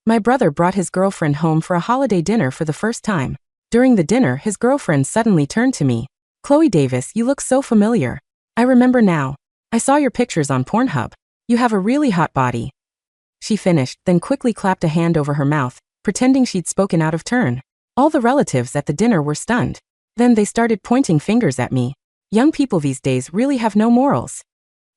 My brother brought his girlfriend home for a holiday dinner for the first time. During the dinner, his girlfriend suddenly turned to me. "Chloe Davis, you look so familiar. I remember now. I saw your pictures on Pornhub. You have a really hot body." She finished, then quickly clapped a hand over her mouth, pretending she'd spoken out of turn. All the relatives at the dinner were stunned. Then they started pointing fingers at me. Young people these days really have no morals.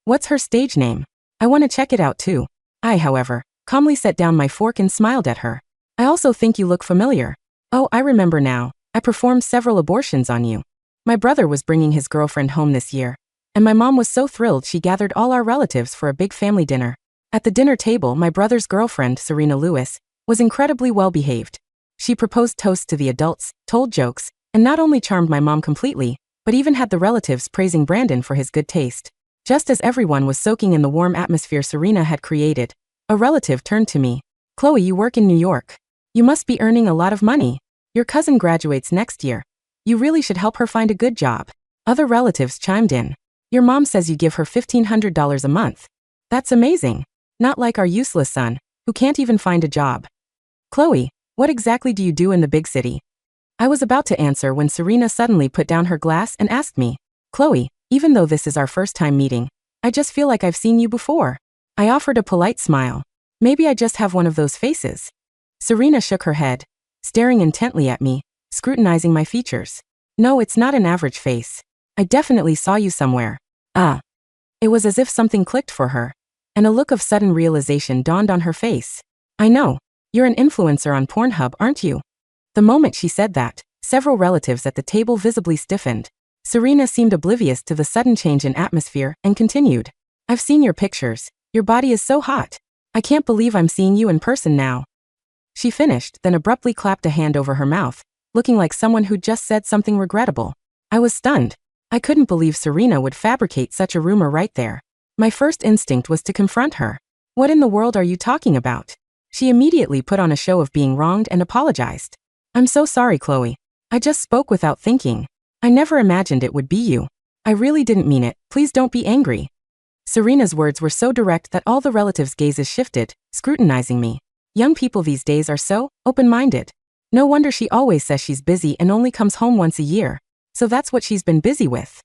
"What's her stage name? I want to check it out too." I, however, calmly set down my fork and smiled at her. "I also think you look familiar. Oh, I remember now. I performed several abortions on you." My brother was bringing his girlfriend home this year, and my mom was so thrilled she gathered all our relatives for a big family dinner. At the dinner table, my brother's girlfriend, Serena Lewis, was incredibly well behaved. She proposed toasts to the adults, told jokes, and not only charmed my mom completely, but even had the relatives praising Brandon for his good taste. Just as everyone was soaking in the warm atmosphere Serena had created, a relative turned to me. "Chloe, you work in New York. You must be earning a lot of money. Your cousin graduates next year. You really should help her find a good job." Other relatives chimed in. "Your mom says you give her $1,500 a month. That's amazing. Not like our useless son, who can't even find a job." "Chloe, what exactly do you do in the big city?" I was about to answer when Serena suddenly put down her glass and asked me, "Chloe, even though this is our first time meeting, I just feel like I've seen you before." I offered a polite smile. "Maybe I just have one of those faces." Serena shook her head, staring intently at me, scrutinizing my features. "No, it's not an average face. I definitely saw you somewhere." "Ah." It was as if something clicked for her, and a look of sudden realization dawned on her face. "I know. You're an influencer on Pornhub, aren't you?" The moment she said that, several relatives at the table visibly stiffened. Serena seemed oblivious to the sudden change in atmosphere and continued. "I've seen your pictures. Your body is so hot. I can't believe I'm seeing you in person now." She finished, then abruptly clapped a hand over her mouth, looking like someone who'd just said something regrettable. I was stunned. I couldn't believe Serena would fabricate such a rumor right there. My first instinct was to confront her. "What in the world are you talking about?" She immediately put on a show of being wronged and apologized. "I'm so sorry, Chloe. I just spoke without thinking. I never imagined it would be you. I really didn't mean it. Please don't be angry." Serena's words were so direct that all the relatives' gazes shifted, scrutinizing me. Young people these days are so open-minded. No wonder she always says she's busy and only comes home once a year. So that's what she's been busy with.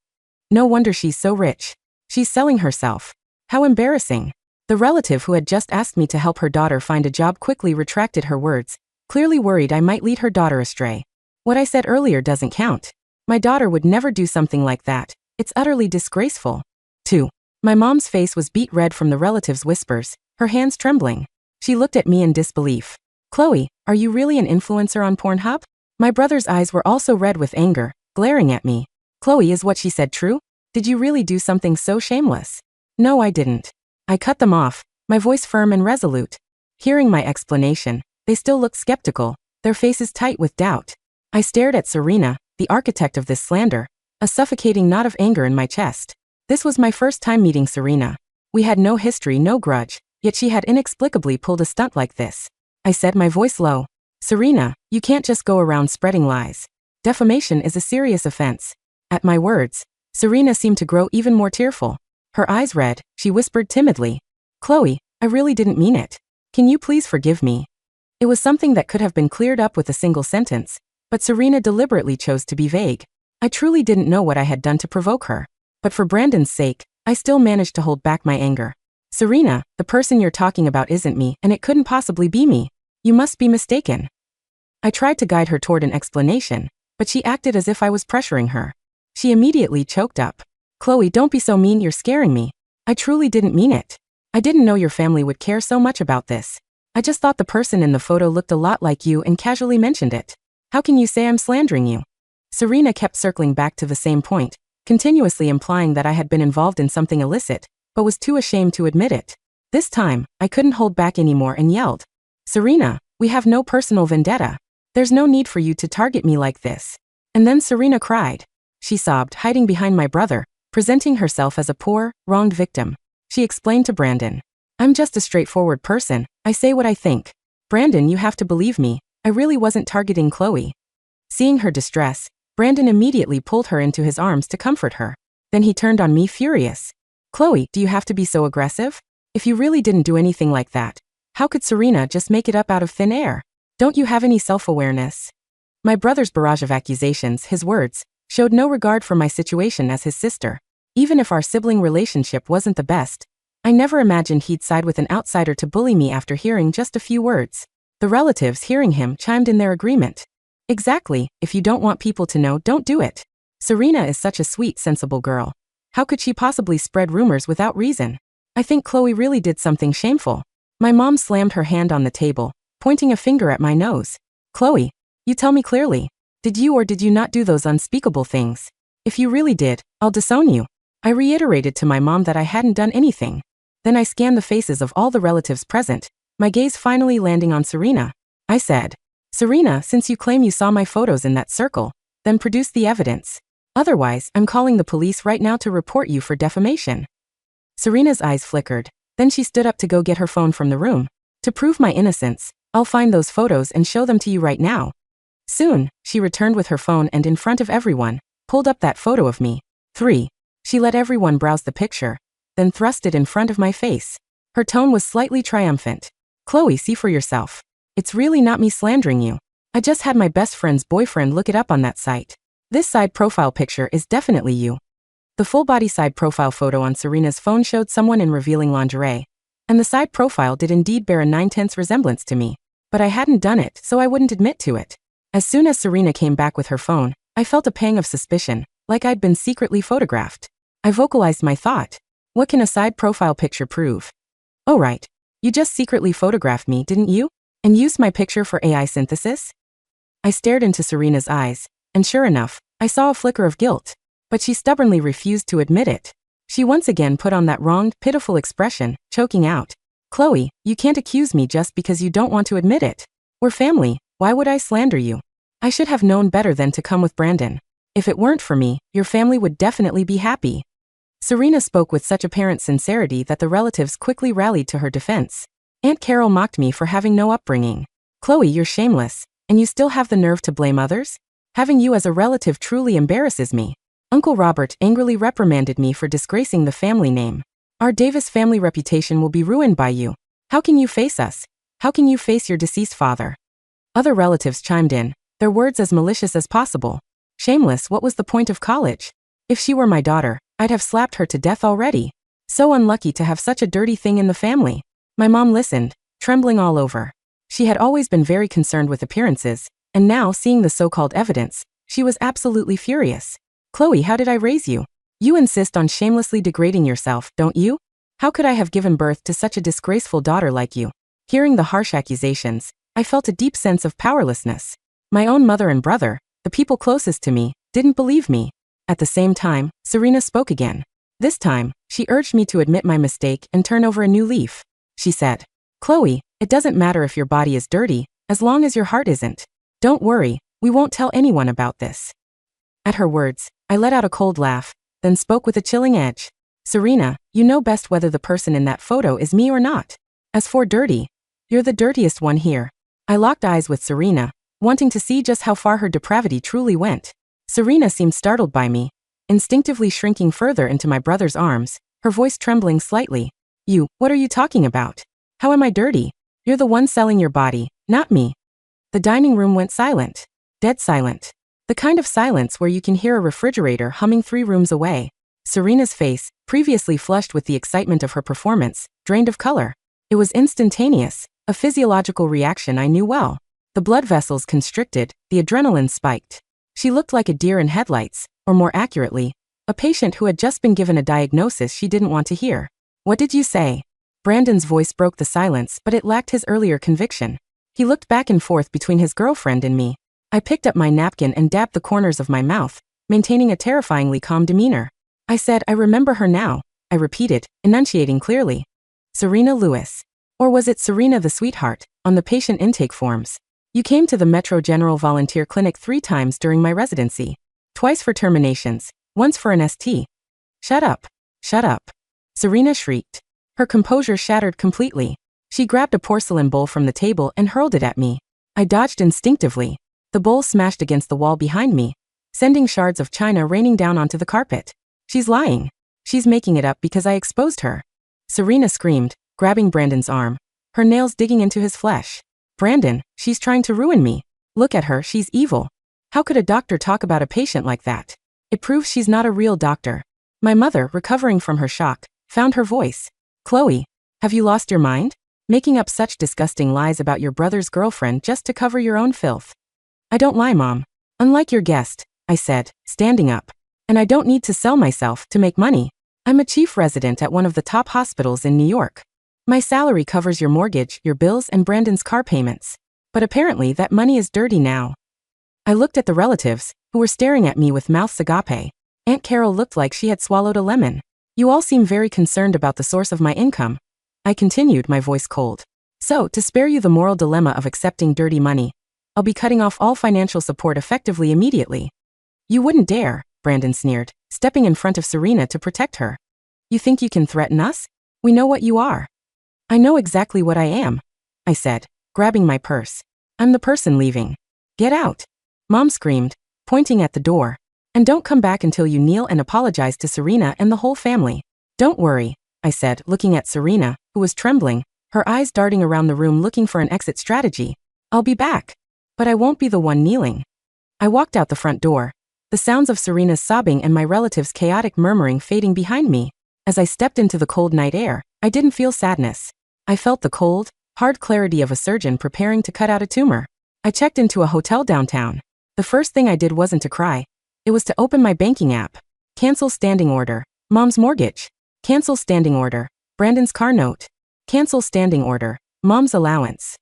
No wonder she's so rich. She's selling herself. How embarrassing. The relative who had just asked me to help her daughter find a job quickly retracted her words, clearly worried I might lead her daughter astray. "What I said earlier doesn't count. My daughter would never do something like that. It's utterly disgraceful." 2. My mom's face was beet red from the relative's whispers, her hands trembling. She looked at me in disbelief. "Chloe, are you really an influencer on Pornhub?" My brother's eyes were also red with anger, glaring at me. "Chloe, is what she said true? Did you really do something so shameless?" "No, I didn't." I cut them off, my voice firm and resolute. Hearing my explanation, they still looked skeptical, their faces tight with doubt. I stared at Serena, the architect of this slander, a suffocating knot of anger in my chest. This was my first time meeting Serena. We had no history, no grudge, yet she had inexplicably pulled a stunt like this. I said, my voice low. "Serena, you can't just go around spreading lies. Defamation is a serious offense." At my words, Serena seemed to grow even more tearful. Her eyes red, she whispered timidly, "Chloe, I really didn't mean it. Can you please forgive me?" It was something that could have been cleared up with a single sentence, but Serena deliberately chose to be vague. I truly didn't know what I had done to provoke her. But for Brandon's sake, I still managed to hold back my anger. "Serena, the person you're talking about isn't me, and it couldn't possibly be me. You must be mistaken." I tried to guide her toward an explanation, but she acted as if I was pressuring her. She immediately choked up. "Chloe, don't be so mean, you're scaring me. I truly didn't mean it. I didn't know your family would care so much about this. I just thought the person in the photo looked a lot like you and casually mentioned it. How can you say I'm slandering you?" Serena kept circling back to the same point, continuously implying that I had been involved in something illicit, but was too ashamed to admit it. This time, I couldn't hold back anymore and yelled, "Serena, we have no personal vendetta. There's no need for you to target me like this." And then Serena cried. She sobbed, hiding behind my brother, presenting herself as a poor, wronged victim. She explained to Brandon, "I'm just a straightforward person. I say what I think. Brandon, you have to believe me. I really wasn't targeting Chloe." Seeing her distress, Brandon immediately pulled her into his arms to comfort her. Then he turned on me furious. "Chloe, do you have to be so aggressive? If you really didn't do anything like that, How could Serena just make it up out of thin air? Don't you have any self-awareness? My brother's barrage of accusations, his words, showed no regard for my situation as his sister. Even if our sibling relationship wasn't the best, I never imagined he'd side with an outsider to bully me after hearing just a few words. The relatives, hearing him, chimed in their agreement. Exactly, if you don't want people to know, don't do it. Serena is such a sweet, sensible girl. How could she possibly spread rumors without reason? I think Chloe really did something shameful. My mom slammed her hand on the table, pointing a finger at my nose. Chloe, you tell me clearly. Did you or did you not do those unspeakable things? If you really did, I'll disown you. I reiterated to my mom that I hadn't done anything. Then I scanned the faces of all the relatives present, my gaze finally landing on Serena. I said, Serena, since you claim you saw my photos in that circle, then produce the evidence. Otherwise, I'm calling the police right now to report you for defamation. Serena's eyes flickered. Then she stood up to go get her phone from the room. To prove my innocence, I'll find those photos and show them to you right now. Soon, she returned with her phone and in front of everyone, pulled up that photo of me. 3. She let everyone browse the picture, then thrust it in front of my face. Her tone was slightly triumphant. Chloe, see for yourself. It's really not me slandering you. I just had my best friend's boyfriend look it up on that site. This side profile picture is definitely you. The full-body side profile photo on Serena's phone showed someone in revealing lingerie, and the side profile did indeed bear a 9/10 resemblance to me. But I hadn't done it, so I wouldn't admit to it. As soon as Serena came back with her phone, I felt a pang of suspicion, like I'd been secretly photographed. I vocalized my thought. What can a side profile picture prove? Oh right. You just secretly photographed me, didn't you? And used my picture for AI synthesis? I stared into Serena's eyes, and sure enough, I saw a flicker of guilt. But she stubbornly refused to admit it. She once again put on that wronged, pitiful expression, choking out. Chloe, you can't accuse me just because you don't want to admit it. We're family, why would I slander you? I should have known better than to come with Brandon. If it weren't for me, your family would definitely be happy. Serena spoke with such apparent sincerity that the relatives quickly rallied to her defense. Aunt Carol mocked me for having no upbringing. Chloe, you're shameless, and you still have the nerve to blame others? Having you as a relative truly embarrasses me. Uncle Robert angrily reprimanded me for disgracing the family name. Our Davis family reputation will be ruined by you. How can you face us? How can you face your deceased father? Other relatives chimed in, their words as malicious as possible. Shameless, what was the point of college? If she were my daughter, I'd have slapped her to death already. So unlucky to have such a dirty thing in the family. My mom listened, trembling all over. She had always been very concerned with appearances, and now seeing the so-called evidence, she was absolutely furious. Chloe, how did I raise you? You insist on shamelessly degrading yourself, don't you? How could I have given birth to such a disgraceful daughter like you? Hearing the harsh accusations, I felt a deep sense of powerlessness. My own mother and brother, the people closest to me, didn't believe me. At the same time, Serena spoke again. This time, she urged me to admit my mistake and turn over a new leaf. She said, Chloe, it doesn't matter if your body is dirty, as long as your heart isn't. Don't worry, we won't tell anyone about this. At her words, I let out a cold laugh, then spoke with a chilling edge. Serena, you know best whether the person in that photo is me or not. As for dirty, you're the dirtiest one here. I locked eyes with Serena, wanting to see just how far her depravity truly went. Serena seemed startled by me, instinctively shrinking further into my brother's arms, her voice trembling slightly. What are you talking about? How am I dirty? You're the one selling your body, not me. The dining room went silent. Dead silent. The kind of silence where you can hear a refrigerator humming 3 rooms away. Serena's face, previously flushed with the excitement of her performance, drained of color. It was instantaneous, a physiological reaction I knew well. The blood vessels constricted, the adrenaline spiked. She looked like a deer in headlights, or more accurately, a patient who had just been given a diagnosis she didn't want to hear. What did you say? Brandon's voice broke the silence, but it lacked his earlier conviction. He looked back and forth between his girlfriend and me. I picked up my napkin and dabbed the corners of my mouth, maintaining a terrifyingly calm demeanor. I said, I remember her now, I repeated, enunciating clearly. Serena Lewis. Or was it Serena the sweetheart, on the patient intake forms? You came to the Metro General Volunteer Clinic 3 times during my residency. Twice for terminations, once for an ST. Shut up. Shut up. Serena shrieked. Her composure shattered completely. She grabbed a porcelain bowl from the table and hurled it at me. I dodged instinctively. The bowl smashed against the wall behind me, sending shards of china raining down onto the carpet. She's lying. She's making it up because I exposed her. Serena screamed, grabbing Brandon's arm. her nails digging into his flesh. Brandon, she's trying to ruin me. Look at her, she's evil. How could a doctor talk about a patient like that? It proves she's not a real doctor. My mother, recovering from her shock, found her voice. Chloe, have you lost your mind? Making up such disgusting lies about your brother's girlfriend just to cover your own filth. I don't lie, Mom. Unlike your guest, I said, standing up. And I don't need to sell myself to make money. I'm a chief resident at one of the top hospitals in New York. My salary covers your mortgage, your bills, and Brandon's car payments. But apparently that money is dirty now. I looked at the relatives, who were staring at me with mouths agape. Aunt Carol looked like she had swallowed a lemon. You all seem very concerned about the source of my income. I continued, my voice cold. So, to spare you the moral dilemma of accepting dirty money, I'll be cutting off all financial support effectively immediately. You wouldn't dare, Brandon sneered, stepping in front of Serena to protect her. You think you can threaten us? We know what you are. I know exactly what I am, I said, grabbing my purse. I'm the person leaving. Get out. Mom screamed, pointing at the door. And don't come back until you kneel and apologize to Serena and the whole family. Don't worry, I said, looking at Serena, who was trembling, her eyes darting around the room looking for an exit strategy. I'll be back. But I won't be the one kneeling. I walked out the front door, the sounds of Serena's sobbing and my relatives' chaotic murmuring fading behind me. As I stepped into the cold night air, I didn't feel sadness. I felt the cold, hard clarity of a surgeon preparing to cut out a tumor. I checked into a hotel downtown. The first thing I did wasn't to cry. It was to open my banking app. Cancel standing order. Mom's mortgage. Cancel standing order. Brandon's car note. Cancel standing order. Mom's allowance.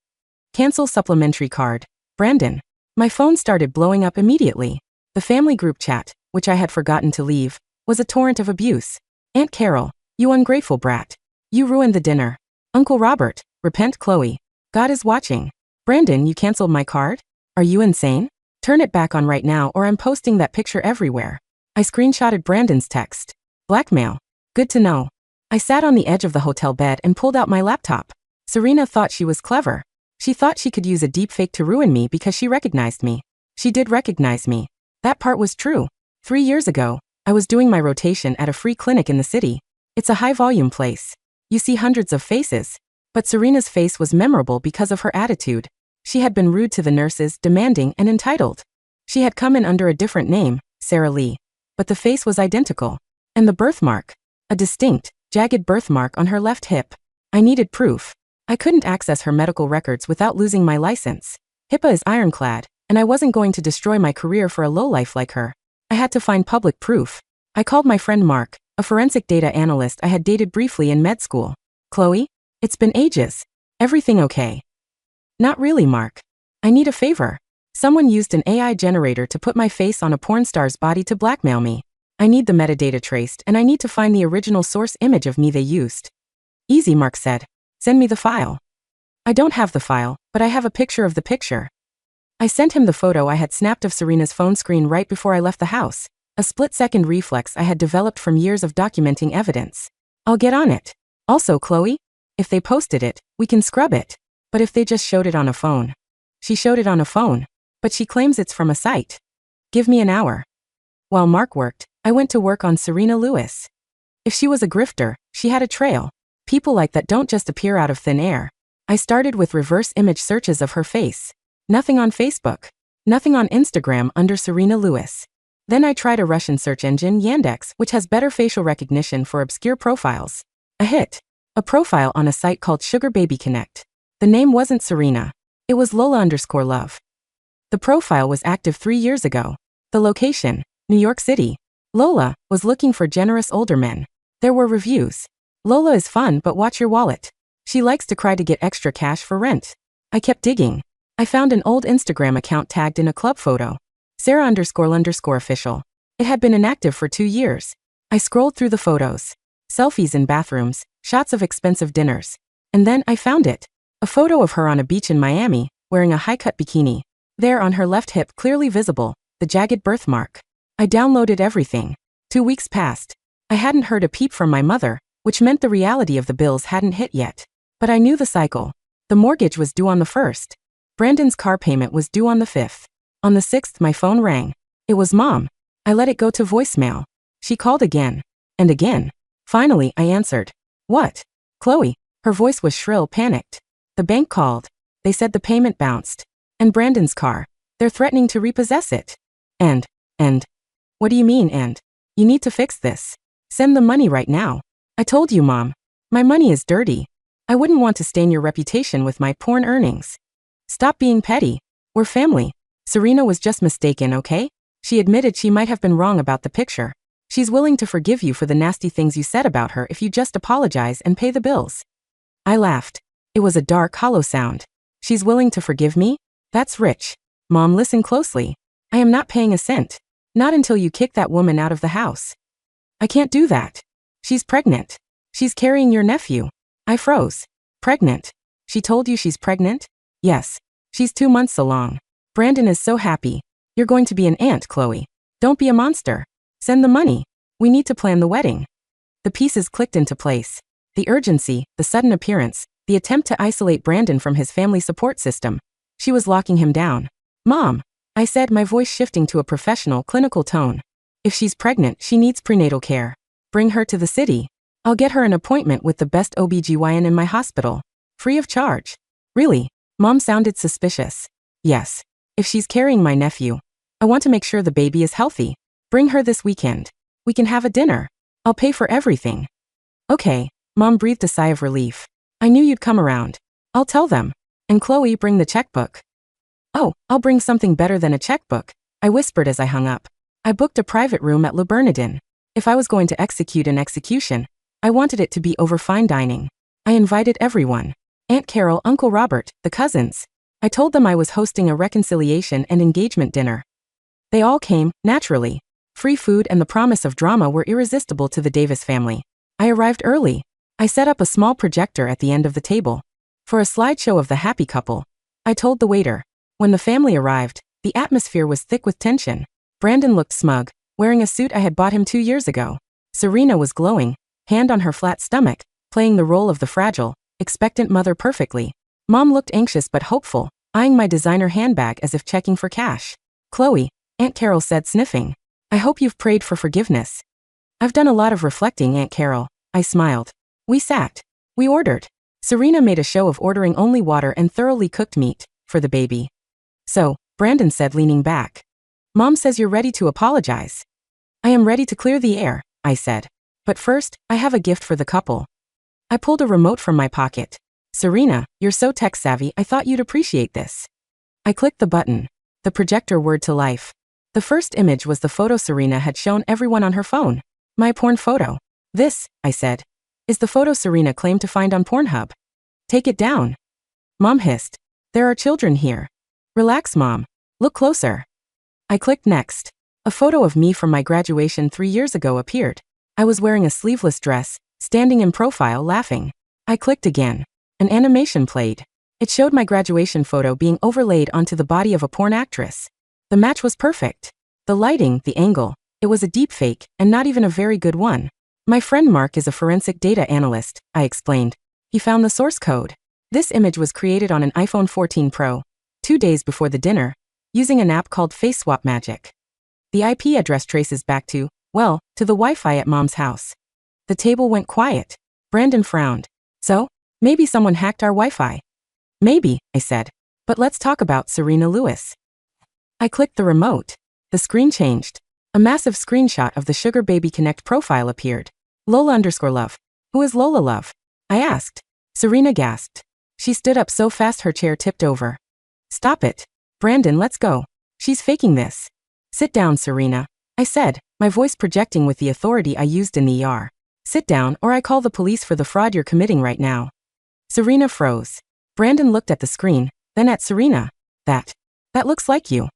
Cancel supplementary card. Brandon. My phone started blowing up immediately. The family group chat, which I had forgotten to leave, was a torrent of abuse. Aunt Carol, you ungrateful brat. You ruined the dinner. Uncle Robert, repent Chloe. God is watching. Brandon, you canceled my card? Are you insane? Turn it back on right now or I'm posting that picture everywhere. I screenshotted Brandon's text. Blackmail. Good to know. I sat on the edge of the hotel bed and pulled out my laptop. Serena thought she was clever. She thought she could use a deepfake to ruin me because she recognized me. She did recognize me. That part was true. 3 years ago, I was doing my rotation at a free clinic in the city. It's a high-volume place. You see hundreds of faces. But Serena's face was memorable because of her attitude. She had been rude to the nurses, demanding and entitled. She had come in under a different name, Sarah Lee. But the face was identical. And the birthmark. A distinct, jagged birthmark on her left hip. I needed proof. I couldn't access her medical records without losing my license. HIPAA is ironclad, and I wasn't going to destroy my career for a lowlife like her. I had to find public proof. I called my friend Mark, a forensic data analyst I had dated briefly in med school. Chloe? It's been ages. Everything okay? Not really, Mark. I need a favor. Someone used an AI generator to put my face on a porn star's body to blackmail me. I need the metadata traced and I need to find the original source image of me they used. Easy, Mark said. Send me the file. I don't have the file, but I have a picture of the picture. I sent him the photo I had snapped of Serena's phone screen right before I left the house, a split-second reflex I had developed from years of documenting evidence. I'll get on it. Also, Chloe, if they posted it, we can scrub it. But if they just showed it on a phone? She showed it on a phone, but she claims it's from a site. Give me an hour. While Mark worked, I went to work on Serena Lewis. If she was a grifter, she had a trail. People like that don't just appear out of thin air. I started with reverse image searches of her face. Nothing on Facebook. Nothing on Instagram under Serena Lewis. Then I tried a Russian search engine, Yandex, which has better facial recognition for obscure profiles. A hit. A profile on a site called Sugar Baby Connect. The name wasn't Serena. It was Lola_love. The profile was active 3 years ago. The location, New York City. Lola was looking for generous older men. There were reviews. Lola is fun, but watch your wallet. She likes to cry to get extra cash for rent. I kept digging. I found an old Instagram account tagged in a club photo. Sarah__official. It had been inactive for 2 years. I scrolled through the photos. Selfies in bathrooms, shots of expensive dinners. And then I found it. A photo of her on a beach in Miami, wearing a high-cut bikini. There on her left hip, clearly visible, the jagged birthmark. I downloaded everything. 2 weeks passed. I hadn't heard a peep from my mother, which meant the reality of the bills hadn't hit yet. But I knew the cycle. The mortgage was due on the 1st. Brandon's car payment was due on the 5th. On the 6th, my phone rang. It was Mom. I let it go to voicemail. She called again. And again. Finally, I answered. What? Chloe. Her voice was shrill, panicked. The bank called. They said the payment bounced. And Brandon's car. They're threatening to repossess it. And. What do you mean and? You need to fix this. Send the money right now. I told you, Mom. My money is dirty. I wouldn't want to stain your reputation with my porn earnings. Stop being petty. We're family. Serena was just mistaken, okay? She admitted she might have been wrong about the picture. She's willing to forgive you for the nasty things you said about her if you just apologize and pay the bills. I laughed. It was a dark, hollow sound. She's willing to forgive me? That's rich. Mom, listen closely. I am not paying a cent. Not until you kick that woman out of the house. I can't do that. She's pregnant. She's carrying your nephew. I froze. Pregnant? She told you she's pregnant? Yes. She's 2 months along. Brandon is so happy. You're going to be an aunt, Chloe. Don't be a monster. Send the money. We need to plan the wedding. The pieces clicked into place. The urgency, the sudden appearance, the attempt to isolate Brandon from his family support system. She was locking him down. Mom, I said, my voice shifting to a professional, clinical tone. If she's pregnant, she needs prenatal care. Bring her to the city. I'll get her an appointment with the best OBGYN in my hospital. Free of charge. Really? Mom sounded suspicious. Yes. If she's carrying my nephew, I want to make sure the baby is healthy. Bring her this weekend. We can have a dinner. I'll pay for everything. Okay. Mom breathed a sigh of relief. I knew you'd come around. I'll tell them. And Chloe, bring the checkbook. Oh, I'll bring something better than a checkbook, I whispered as I hung up. I booked a private room at Le Bernardin. If I was going to execute an execution, I wanted it to be over fine dining. I invited everyone. Aunt Carol, Uncle Robert, the cousins. I told them I was hosting a reconciliation and engagement dinner. They all came, naturally. Free food and the promise of drama were irresistible to the Davis family. I arrived early. I set up a small projector at the end of the table. For a slideshow of the happy couple, I told the waiter. When the family arrived, the atmosphere was thick with tension. Brandon looked smug, wearing a suit I had bought him 2 years ago. Serena was glowing, hand on her flat stomach, playing the role of the fragile, expectant mother perfectly. Mom looked anxious but hopeful, eyeing my designer handbag as if checking for cash. Chloe, Aunt Carol said, sniffing. I hope you've prayed for forgiveness. I've done a lot of reflecting, Aunt Carol. I smiled. We sat. We ordered. Serena made a show of ordering only water and thoroughly cooked meat, for the baby. So, Brandon said, leaning back. Mom says you're ready to apologize. I am ready to clear the air, I said. But first, I have a gift for the couple. I pulled a remote from my pocket. Serena, you're so tech-savvy, I thought you'd appreciate this. I clicked the button. The projector whirred to life. The first image was the photo Serena had shown everyone on her phone. My porn photo. This, I said, is the photo Serena claimed to find on Pornhub. Take it down. Mom hissed. There are children here. Relax, Mom. Look closer. I clicked next. A photo of me from my graduation 3 years ago appeared. I was wearing a sleeveless dress, standing in profile laughing. I clicked again. An animation played. It showed my graduation photo being overlaid onto the body of a porn actress. The match was perfect. The lighting, the angle, it was a deepfake, and not even a very good one. My friend Mark is a forensic data analyst, I explained. He found the source code. This image was created on an iPhone 14 Pro, 2 days before the dinner, using an app called Face Swap Magic. The IP address traces back to, well, to the Wi-Fi at Mom's house. The table went quiet. Brandon frowned. So, maybe someone hacked our Wi-Fi. Maybe, I said. But let's talk about Serena Lewis. I clicked the remote. The screen changed. A massive screenshot of the Sugar Baby Connect profile appeared. Lola_love. Who is Lola Love? I asked. Serena gasped. She stood up so fast her chair tipped over. Stop it. Brandon, let's go. She's faking this. Sit down, Serena, I said, my voice projecting with the authority I used in the ER. Sit down or I call the police for the fraud you're committing right now. Serena froze. Brandon looked at the screen, then at Serena. That looks like you.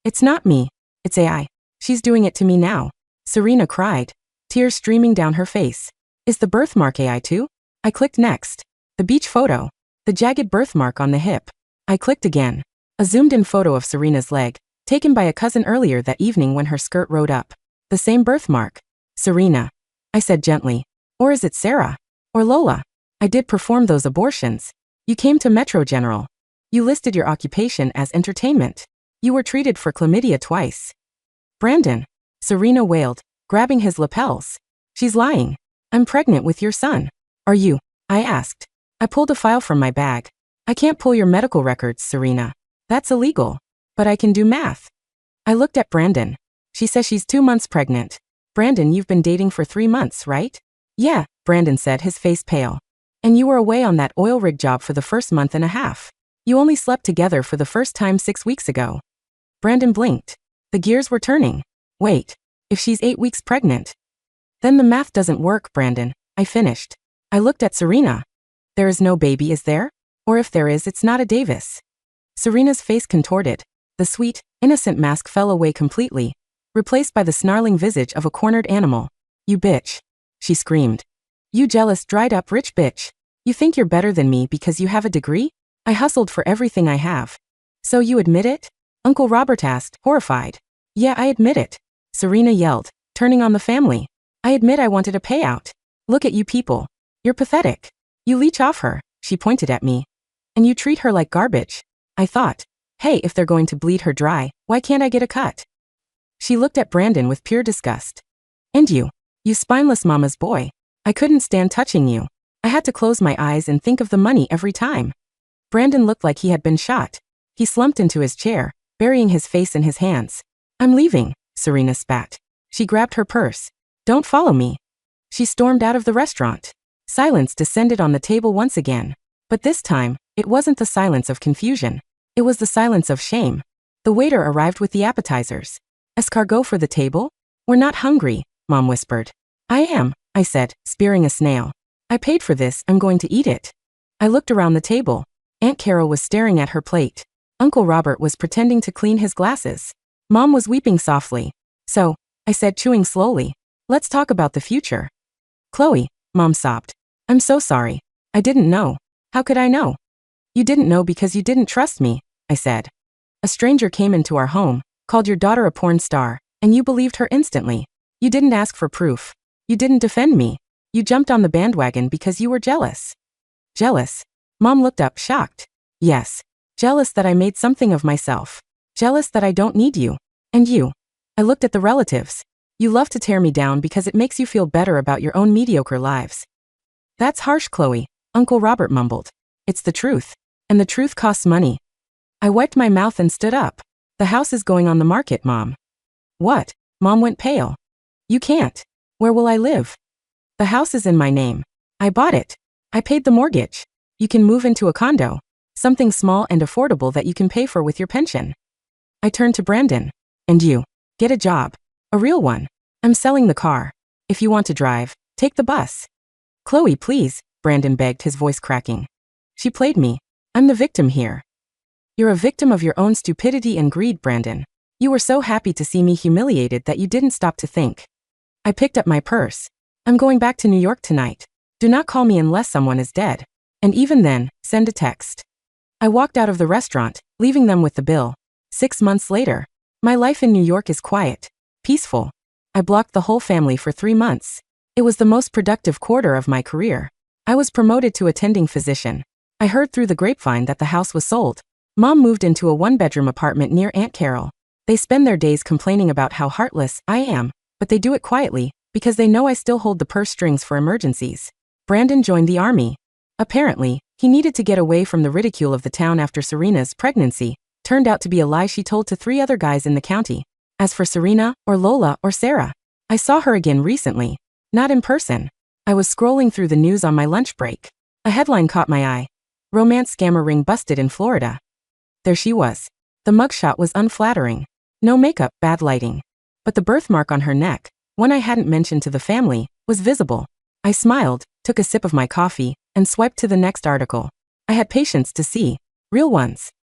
It's not me. It's AI. She's doing it to me now. Serena cried, tears streaming down her face. Is the birthmark AI too? I clicked next. The beach photo. The jagged birthmark on the hip. I clicked again. A zoomed-in photo of Serena's leg, taken by a cousin earlier that evening when her skirt rode up. The same birthmark. Serena. I said gently. Or is it Sarah? Or Lola? I did perform those abortions. You came to Metro General. You listed your occupation as entertainment. You were treated for chlamydia twice. Brandon. Serena wailed, grabbing his lapels. She's lying. I'm pregnant with your son. Are you? I asked. I pulled a file from my bag. I can't pull your medical records, Serena. That's illegal. But I can do math. I looked at Brandon. She says she's 2 months pregnant. Brandon, you've been dating for 3 months, right? Yeah, Brandon said, his face pale. And you were away on that oil rig job for the first month and a half. You only slept together for the first time 6 weeks ago. Brandon blinked. The gears were turning. Wait, if she's 8 weeks pregnant? Then the math doesn't work, Brandon, I finished. I looked at Serena. There is no baby, is there? Or if there is, it's not a Davis. Serena's face contorted. The sweet, innocent mask fell away completely, replaced by the snarling visage of a cornered animal. You bitch. She screamed. You jealous, dried-up rich bitch. You think you're better than me because you have a degree? I hustled for everything I have. So you admit it? Uncle Robert asked, horrified. Yeah, I admit it. Serena yelled, turning on the family. I admit I wanted a payout. Look at you people. You're pathetic. You leech off her, she pointed at me. And you treat her like garbage. I thought, hey, if they're going to bleed her dry, why can't I get a cut? She looked at Brandon with pure disgust. And you spineless mama's boy. I couldn't stand touching you. I had to close my eyes and think of the money every time. Brandon looked like he had been shot. He slumped into his chair, burying his face in his hands. I'm leaving, Serena spat. She grabbed her purse. Don't follow me. She stormed out of the restaurant. Silence descended on the table once again. But this time, it wasn't the silence of confusion. It was the silence of shame. The waiter arrived with the appetizers. Escargot for the table? We're not hungry, Mom whispered. I am, I said, spearing a snail. I paid for this, I'm going to eat it. I looked around the table. Aunt Carol was staring at her plate. Uncle Robert was pretending to clean his glasses. Mom was weeping softly. So, I said, chewing slowly, let's talk about the future. Chloe, Mom sobbed. I'm so sorry. I didn't know. How could I know? You didn't know because you didn't trust me, I said. A stranger came into our home, called your daughter a porn star, and you believed her instantly. You didn't ask for proof. You didn't defend me. You jumped on the bandwagon because you were jealous. Jealous? Mom looked up, shocked. Yes. Jealous that I made something of myself. Jealous that I don't need you. And you. I looked at the relatives. You love to tear me down because it makes you feel better about your own mediocre lives. That's harsh, Chloe, Uncle Robert mumbled. It's the truth. And the truth costs money. I wiped my mouth and stood up. The house is going on the market, Mom. What? Mom went pale. You can't. Where will I live? The house is in my name. I bought it. I paid the mortgage. You can move into a condo. Something small and affordable that you can pay for with your pension. I turned to Brandon. And you? Get a job. A real one. I'm selling the car. If you want to drive, take the bus. Chloe, please, Brandon begged, his voice cracking. She played me. I'm the victim here. You're a victim of your own stupidity and greed, Brandon. You were so happy to see me humiliated that you didn't stop to think. I picked up my purse. I'm going back to New York tonight. Do not call me unless someone is dead. And even then, send a text. I walked out of the restaurant, leaving them with the bill. 6 months later. My life in New York is quiet, peaceful. I blocked the whole family for 3 months. It was the most productive quarter of my career. I was promoted to attending physician. I heard through the grapevine that the house was sold. Mom moved into a 1-bedroom apartment near Aunt Carol. They spend their days complaining about how heartless I am, but they do it quietly, because they know I still hold the purse strings for emergencies. Brandon joined the army. Apparently, he needed to get away from the ridicule of the town after Serena's pregnancy. Turned out to be a lie she told to 3 other guys in the county. As for Serena, or Lola, or Sarah, I saw her again recently. Not in person. I was scrolling through the news on my lunch break. A headline caught my eye. Romance scammer ring busted in Florida. There she was. The mugshot was unflattering. No makeup, bad lighting. But the birthmark on her neck, one I hadn't mentioned to the family, was visible. I smiled, took a sip of my coffee, and swiped to the next article. I had patience to see. Real ones.